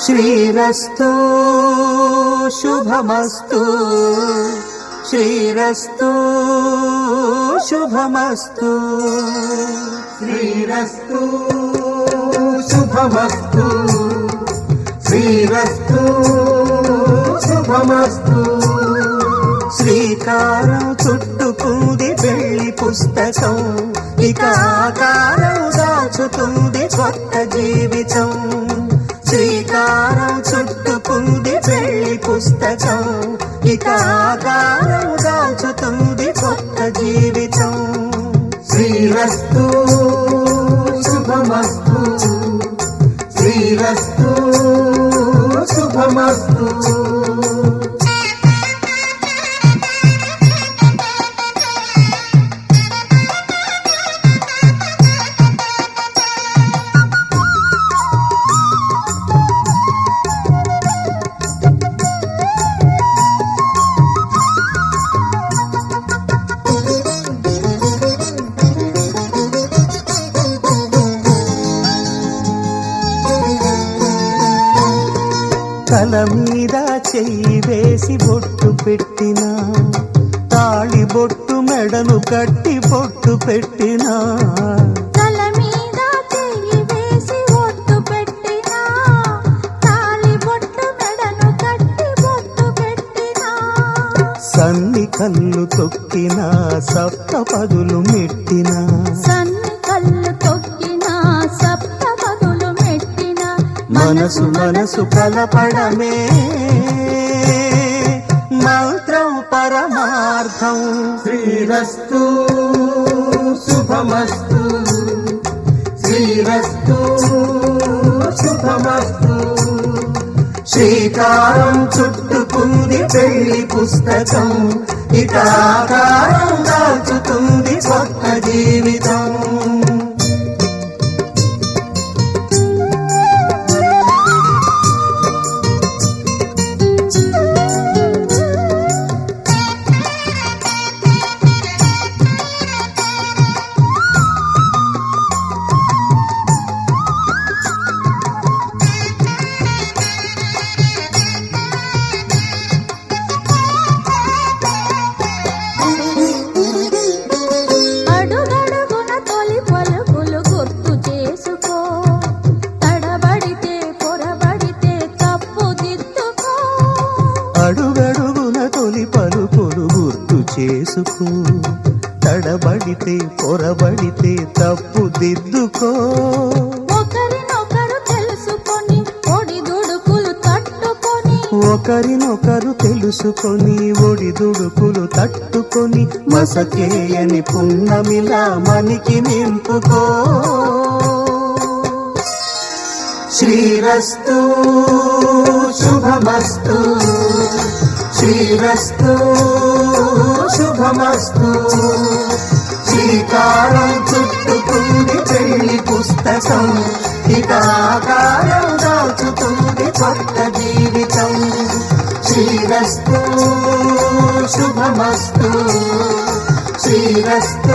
శ్రీరస్తు శుభమస్తు శ్రీరస్తు శుభమస్తు శ్రీరస్తు శుభమస్తు శ్రీరస్తు శుభమస్తు శ్రీకారం చుట్టుకుంది పెళ్లి పుస్తకం ఇక ఆకారం దాచుతుంది కొత్త జీవితం శ్రీకారం చుట్టుకుంది పెళ్లి పుస్తకం ఇక ఆకారం దాచుతుంది కొత్త జీవితం శ్రీరస్తు శుభమస్తు శ్రీరస్తు శుభమస్తు తల మీద చెయ్యి వేసి బొట్టు పెట్టినా తాళి బొట్టు మెడను కట్టి బొట్టు పెట్టినా తల మీద చెయ్యి వేసి బొట్టు పెట్టినా తాళి బొట్టు మెడను కట్టి బొట్టు పెట్టినా సన్ని కళ్ళు తొక్కినా సప్త పదులు మెట్టినా సన్ని కళ్ళు తొక్కినా సప్త పదులు మెట్టినా మనసు మనసు కలపడమే మంత్రం పరమార్థం శ్రీరస్తు శుభమస్తు శ్రీరస్తు శుభమస్తు శ్రీకారం చుట్టుకుంది పెళ్లి పుస్తకం ఇక ఆకారం దాచుతుంది కొత్త జీవితం అడుగడుగున తొలి పలుకులు గుర్తు చేసుకో తడబడితే పొరబడితే తప్పు దిద్దుకో అడుగడుగున తొలి పలుకులు గుర్తు చేసుకో తడబడితే పొరబడితే తప్పు దిద్దుకో ఒకరినొకరు తెలుసుకొని ఒడిదుడుకులు తట్టుకొని ఒకరినొకరు తెలుసుకొని ఒడిదుడుకులు తట్టుకొని మసకేయని పున్నమిలా మనికి నింపుకో శ్రీరస్తు శుభమస్తు శ్రీరస్తు శుభమస్తు శ్రీకారం చుట్టుకుంది పెళ్లి పుస్తకం ఇక ఆకారం దాచుతుంది కొత్త జీవితం శ్రీరస్తు శుభమస్తు శ్రీరస్తు